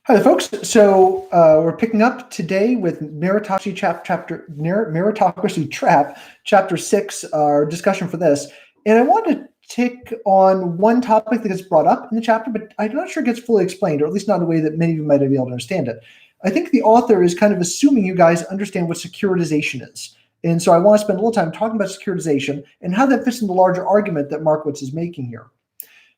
Hi there, folks. So we're picking up today with Meritocracy Trap, Chapter 6, our discussion for this. And I want to take on one topic that gets brought up in the chapter, but I'm not sure it gets fully explained, or at least not in a way that many of you might be able to understand it. I think the author is kind of assuming you guys understand what securitization is. And so I want to spend a little time talking about securitization and how that fits in the larger argument that Markowitz is making here.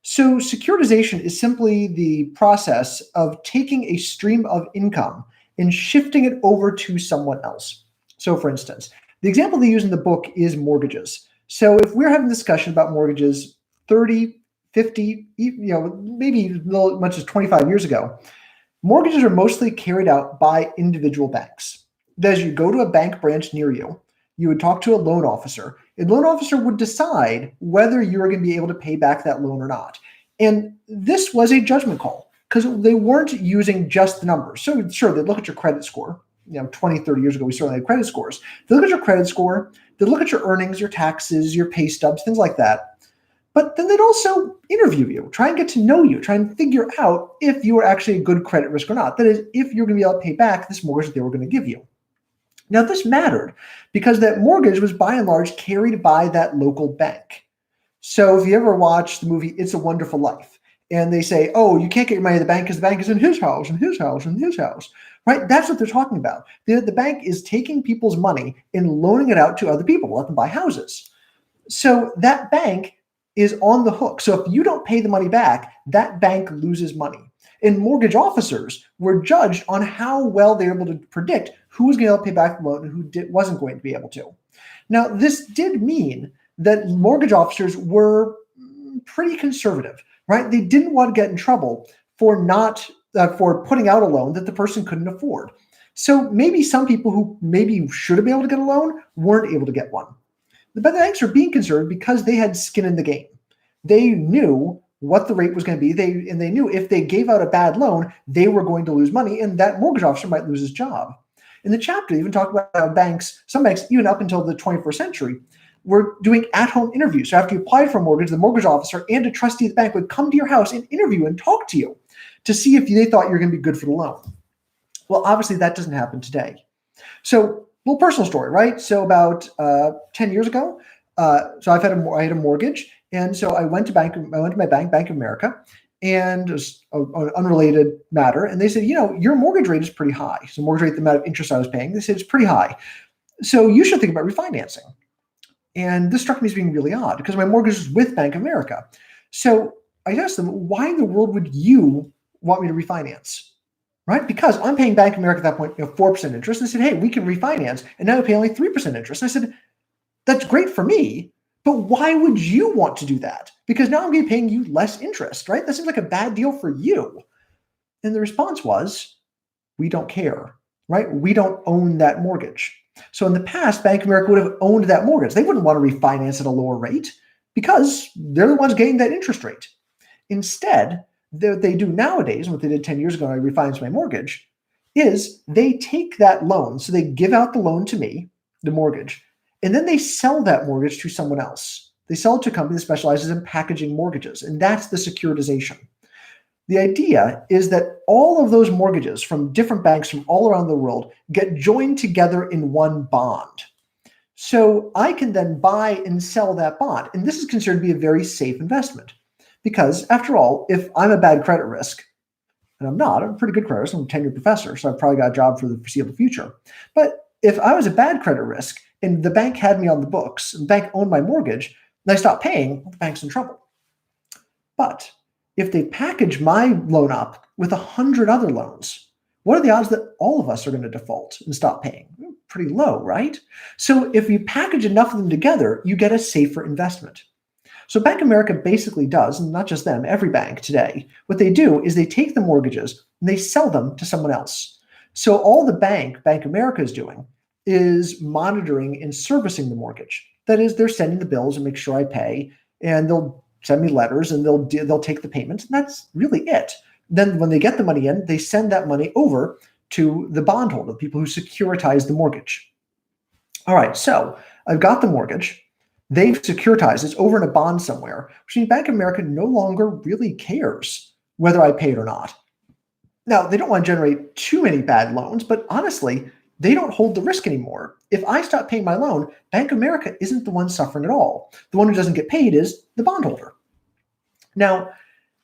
So securitization is simply the process of taking a stream of income and shifting it over to someone else. So for instance, the example they use in the book is mortgages. So if we're having a discussion about mortgages 30, 50, maybe as much as 25 years ago, mortgages are mostly carried out by individual banks. As you go to a bank branch near you, you would talk to a loan officer. A loan officer would decide whether you're going to be able to pay back that loan or not. And this was a judgment call because they weren't using just the numbers. So sure, they'd look at your credit score. 20, 30 years ago, we certainly had credit scores. They look at your credit score, they look at your earnings, your taxes, your pay stubs, things like that. But then they'd also interview you, try and get to know you, try and figure out if you were actually a good credit risk or not. That is, if you're going to be able to pay back this mortgage that they were going to give you. Now, this mattered because that mortgage was by and large carried by that local bank. So if you ever watch the movie It's a Wonderful Life, and they say, oh, you can't get your money at the bank because the bank is in his house, and his house, and his house, right? That's what they're talking about. The bank is taking people's money and loaning it out to other people, let them buy houses. So that bank is on the hook. So if you don't pay the money back, that bank loses money. And mortgage officers were judged on how well they were able to predict who was going to be able to pay back the loan and who wasn't going to be able to. Now, this did mean that mortgage officers were pretty conservative, right? They didn't want to get in trouble for for putting out a loan that the person couldn't afford. So maybe some people who maybe should have been able to get a loan weren't able to get one. But the banks are being conservative because they had skin in the game. They knew what the rate was going to be. They knew if they gave out a bad loan, they were going to lose money, and that mortgage officer might lose his job. In the chapter, they even talk about how some banks, even up until the 21st century, were doing at-home interviews. So after you applied for a mortgage, the mortgage officer and a trustee of the bank would come to your house and interview and talk to you to see if they thought you were going to be good for the loan. Well, obviously that doesn't happen today. So, little personal story, right? So about 10 years ago, so I had a mortgage, and so I went to my bank, Bank of America, and it was an unrelated matter, and they said, your mortgage rate is pretty high. So mortgage rate, the amount of interest I was paying, they said it's pretty high. So you should think about refinancing. And this struck me as being really odd because my mortgage was with Bank of America. So I asked them, why in the world would you want me to refinance? Right? Because I'm paying Bank of America at that point 4% interest. And they said, hey, we can refinance. And now we pay only 3% interest. And I said, that's great for me, but why would you want to do that? Because now I'm going to be paying you less interest, right? That seems like a bad deal for you. And the response was, we don't care, right? We don't own that mortgage. So in the past, Bank of America would have owned that mortgage. They wouldn't want to refinance at a lower rate because they're the ones getting that interest rate. Instead, what they do nowadays, what they did 10 years ago when I refinanced my mortgage, is they take that loan. So they give out the loan to me, the mortgage, and then they sell that mortgage to someone else. They sell it to a company that specializes in packaging mortgages, and that's the securitization. The idea is that all of those mortgages from different banks from all around the world get joined together in one bond. So I can then buy and sell that bond. And this is considered to be a very safe investment because, after all, if I'm a bad credit risk, and I'm not, I'm a pretty good credit risk, I'm a tenured professor, so I've probably got a job for the foreseeable future. But if I was a bad credit risk and the bank had me on the books, and the bank owned my mortgage, and I stopped paying, the bank's in trouble. But if they package my loan up with 100 other loans, what are the odds that all of us are going to default and stop paying? Pretty low, right? So if you package enough of them together, you get a safer investment. So Bank of America basically does, and not just them, every bank today, what they do is they take the mortgages and they sell them to someone else. So all the Bank of America is doing is monitoring and servicing the mortgage. That is, they're sending the bills and make sure I pay, and they'll send me letters and they'll take the payments, and that's really it. Then when they get the money in, they send that money over to the bondholder, the people who securitize the mortgage. All right, so I've got the mortgage. They've securitized. It's over in a bond somewhere, which means Bank of America no longer really cares whether I pay it or not. Now, they don't want to generate too many bad loans, but honestly, they don't hold the risk anymore. If I stop paying my loan, Bank of America isn't the one suffering at all. The one who doesn't get paid is the bondholder. Now,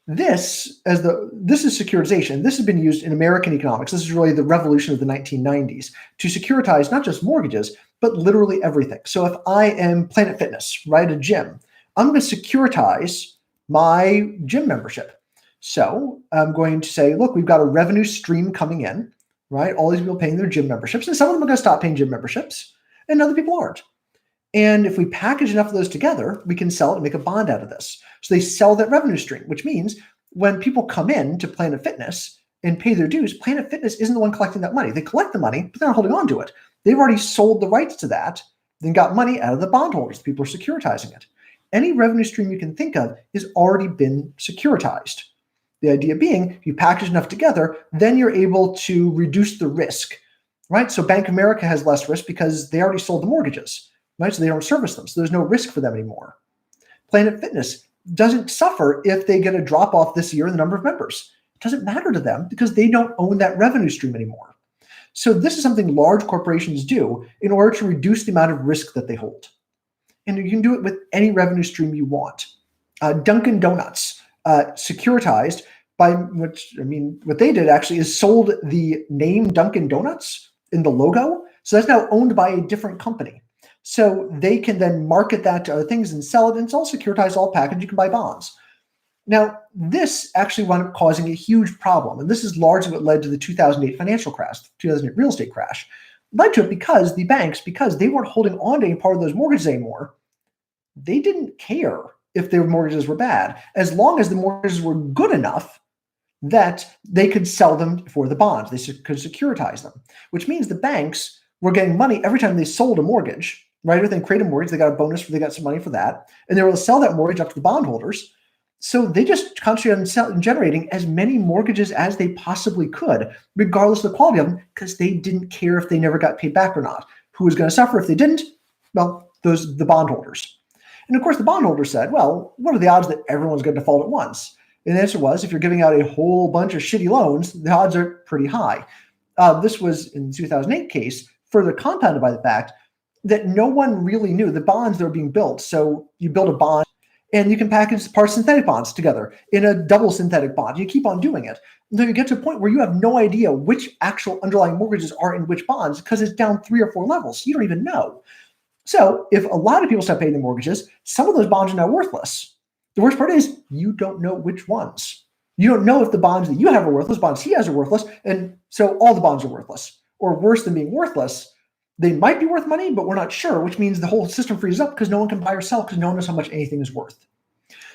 this is securitization. This has been used in American economics. This is really the revolution of the 1990s to securitize not just mortgages, but literally everything. So if I am Planet Fitness, right, a gym, I'm going to securitize my gym membership. So I'm going to say, look, we've got a revenue stream coming in, right? All these people paying their gym memberships, and some of them are going to stop paying gym memberships, and other people aren't. And if we package enough of those together, we can sell it and make a bond out of this. So they sell that revenue stream, which means when people come in to Planet Fitness and pay their dues, Planet Fitness isn't the one collecting that money. They collect the money, but they're not holding on to it. They've already sold the rights to that, then got money out of the bondholders. People are securitizing it. Any revenue stream you can think of has already been securitized. The idea being, if you package enough together, then you're able to reduce the risk, right? So Bank of America has less risk because they already sold the mortgages, right? So they don't service them. So there's no risk for them anymore. Planet Fitness doesn't suffer if they get a drop off this year in the number of members. It doesn't matter to them because they don't own that revenue stream anymore. So this is something large corporations do in order to reduce the amount of risk that they hold. And you can do it with any revenue stream you want. Dunkin' Donuts securitized by what they did actually is sold the name Dunkin' Donuts in the logo. So that's now owned by a different company. So they can then market that to other things and sell it. And it's all securitized, all packaged. You can buy bonds. Now, this actually wound up causing a huge problem. And this is largely what led to the 2008 financial crash, 2008 real estate crash. Led to it because the banks, because they weren't holding on to any part of those mortgages anymore, they didn't care if their mortgages were bad, as long as the mortgages were good enough that they could sell them for the bonds. They could securitize them, which means the banks were getting money every time they sold a mortgage, right? If they create a mortgage, they got a bonus, they got some money for that, and they were able to sell that mortgage up to the bondholders. So they just concentrated on generating as many mortgages as they possibly could, regardless of the quality of them, because they didn't care if they never got paid back or not. Who was going to suffer if they didn't? Well, the bondholders. And of course, the bondholder said, well, what are the odds that everyone's going to default at once? And the answer was, if you're giving out a whole bunch of shitty loans, the odds are pretty high. This was, in the 2008 case, further compounded by the fact that no one really knew the bonds that were being built. So you build a bond, and you can package parts synthetic bonds together in a double synthetic bond. You keep on doing it until you get to a point where you have no idea which actual underlying mortgages are in which bonds because it's down 3 or 4 levels. You don't even know. So if a lot of people stop paying their mortgages, some of those bonds are now worthless. The worst part is you don't know which ones. You don't know if the bonds that you have are worthless, bonds he has are worthless, and so all the bonds are worthless. Or worse than being worthless, they might be worth money, but we're not sure, which means the whole system freezes up because no one can buy or sell because no one knows how much anything is worth.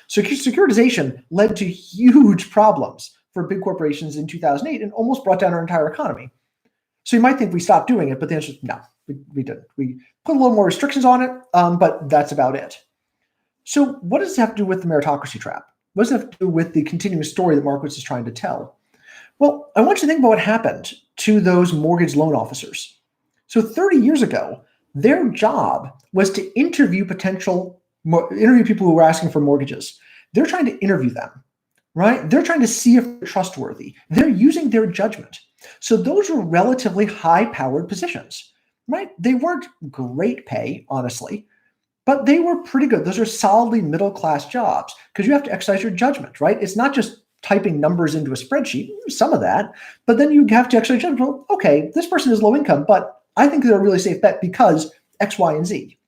So securitization led to huge problems for big corporations in 2008 and almost brought down our entire economy. So you might think we stopped doing it, but the answer is no, we didn't. We put a little more restrictions on it, but that's about it. So what does this have to do with the meritocracy trap? What does it have to do with the continuous story that Markowitz is trying to tell? Well, I want you to think about what happened to those mortgage loan officers. So 30 years ago, their job was to interview people who were asking for mortgages. They're trying to interview them, right? They're trying to see if they're trustworthy. They're using their judgment. So those were relatively high-powered positions, right? They weren't great pay, honestly, but they were pretty good. Those are solidly middle-class jobs because you have to exercise your judgment, right? It's not just typing numbers into a spreadsheet, some of that, but then you have to exercise judgment. Well, okay, this person is low income, but I think they're a really safe bet because X, Y, and Z.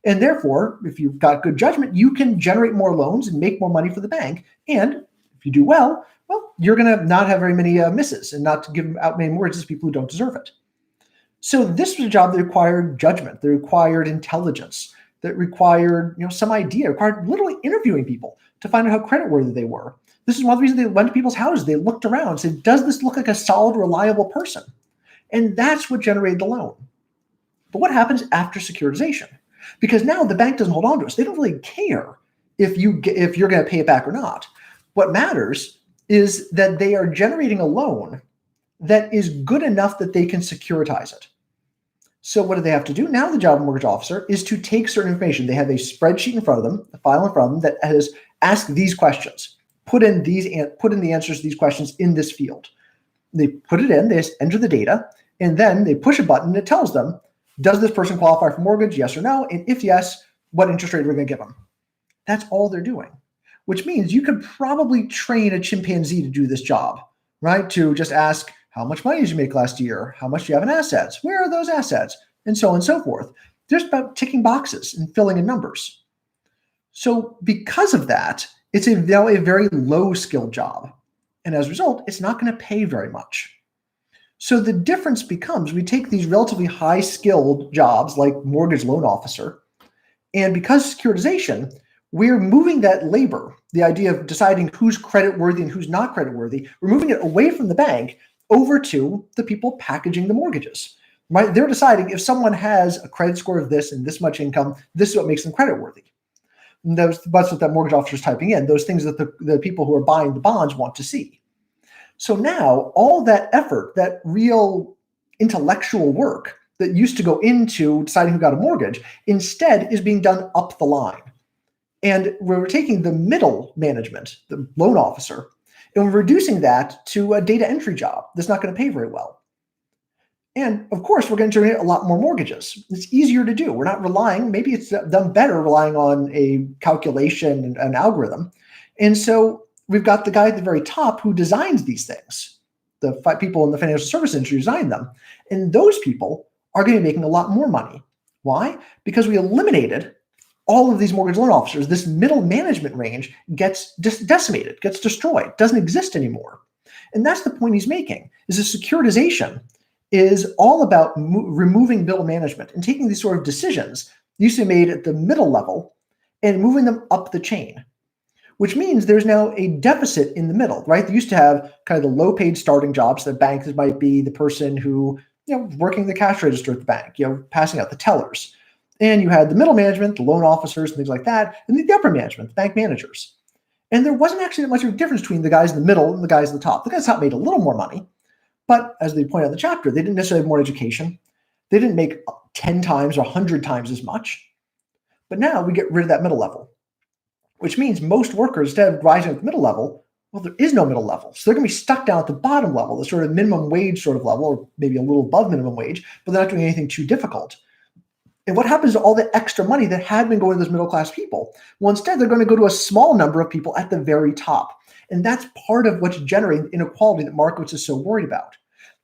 And therefore, if you've got good judgment, you can generate more loans and make more money for the bank. And if you do well, you're going to not have very many misses and not to give out many mortgages to people who don't deserve it. So this was a job that required judgment, that required intelligence, that required some idea, required literally interviewing people to find out how creditworthy they were. This is one of the reasons they went to people's houses. They looked around and said, does this look like a solid, reliable person? And that's what generated the loan. But what happens after securitization? Because now the bank doesn't hold on to us. They don't really care if you're going to pay it back or not. What matters is that they are generating a loan that is good enough that they can securitize it. So what do they have to do? Now the job of a mortgage officer is to take certain information. They have a spreadsheet in front of them, a file in front of them that has asked these questions, put in the answers to these questions in this field. They put it in, they enter the data, and then they push a button that tells them, does this person qualify for mortgage, yes or no? And if yes, what interest rate are we going to give them? That's all they're doing, which means you could probably train a chimpanzee to do this job, right? To just ask, how much money did you make last year? How much do you have in assets? Where are those assets? And so on and so forth. Just about ticking boxes and filling in numbers. So because of that, it's now a very low skilled job. And as a result, it's not going to pay very much. So the difference becomes we take these relatively high skilled jobs like mortgage loan officer, and because securitization, we're moving that labor, the idea of deciding who's creditworthy and who's not creditworthy, we're moving it away from the bank over to the people packaging the mortgages, right? They're deciding if someone has a credit score of this and this much income, this is what makes them creditworthy. And that's what that mortgage officer is typing in, those things that the people who are buying the bonds want to see. So now all that effort, that real intellectual work that used to go into deciding who got a mortgage, instead is being done up the line. And we're taking the middle management, the loan officer, and we're reducing that to a data entry job that's not going to pay very well. And of course, we're going to generate a lot more mortgages. It's easier to do. We're not relying, maybe it's done better relying on a calculation and an algorithm. And so we've got the guy at the very top who designs these things. The people in the financial service industry design them. And those people are going to be making a lot more money. Why? Because we eliminated all of these mortgage loan officers. This middle management range gets decimated, gets destroyed, doesn't exist anymore. And that's the point he's making, is that securitization is all about removing middle management and taking these sort of decisions used to be made at the middle level and moving them up the chain, which means there's now a deficit in the middle, right? They used to have kind of the low-paid starting jobs. The bank might be the person who, working the cash register at the bank, passing out the tellers. And you had the middle management, the loan officers and things like that, and the upper management, the bank managers. And there wasn't actually that much of a difference between the guys in the middle and the guys at the top. The guys at the top made a little more money, but as they point out in the chapter, they didn't necessarily have more education. They didn't make 10 times or 100 times as much. But now we get rid of that middle level, which means most workers, instead of rising at the middle level, well, there is no middle level. So they're going to be stuck down at the bottom level, the sort of minimum wage sort of level, or maybe a little above minimum wage, but they're not doing anything too difficult. And what happens to all the extra money that had been going to those middle-class people? Well, instead, they're going to go to a small number of people at the very top. And that's part of what's generating the inequality that Markowitz is so worried about.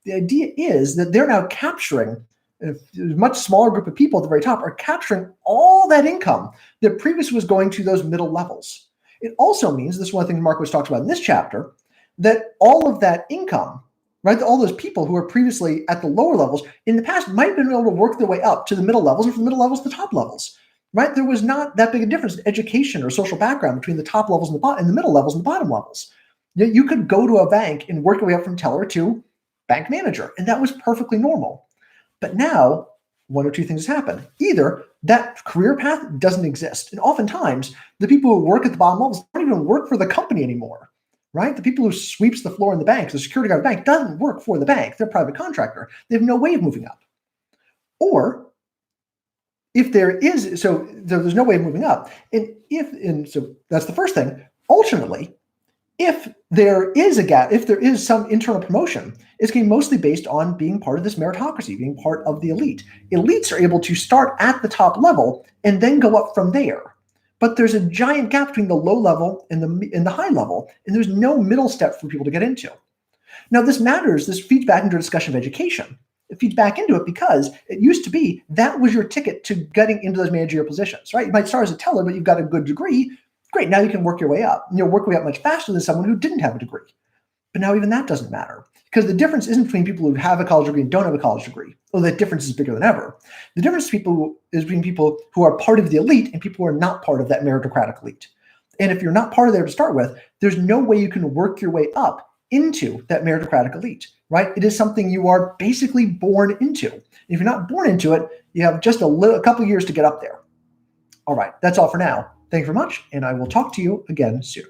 The idea is that they're now capturing a much smaller group of people at the very top are capturing all that income that previously was going to those middle levels. It also means, this is one of the things Markowitz talks about in this chapter, that all of that income, right, all those people who were previously at the lower levels in the past might have been able to work their way up to the middle levels, and from the middle levels to the top levels, right? There was not that big a difference in education or social background between the top levels and the middle levels and the bottom levels. You could go to a bank and work your way up from teller to bank manager, and that was perfectly normal. But now, one or two things happen. Either that career path doesn't exist, and oftentimes the people who work at the bottom levels don't even work for the company anymore, right? The people who sweeps the floor in the bank, the security guard of the bank, doesn't work for the bank. They're a private contractor. They have no way of moving up. Or if there is, so there's no way of moving up. And so that's the first thing. Ultimately, if there is a gap, if there is some internal promotion, it's going to be mostly based on being part of this meritocracy, being part of the elite. Elites are able to start at the top level and then go up from there. But there's a giant gap between the low level and the high level, and there's no middle step for people to get into. Now, this matters. This feeds back into a discussion of education. It feeds back into it because it used to be that was your ticket to getting into those managerial positions, right? You might start as a teller, but you've got a good degree. Great, now you can work your way up. And you'll work your way up much faster than someone who didn't have a degree. But now even that doesn't matter, because the difference isn't between people who have a college degree and don't have a college degree. Well, that difference is bigger than ever. The difference is between people who are part of the elite and people who are not part of that meritocratic elite. And if you're not part of there to start with, there's no way you can work your way up into that meritocratic elite, right? It is something you are basically born into. And if you're not born into it, you have just a couple of years to get up there. All right, that's all for now. Thank you very much, and I will talk to you again soon.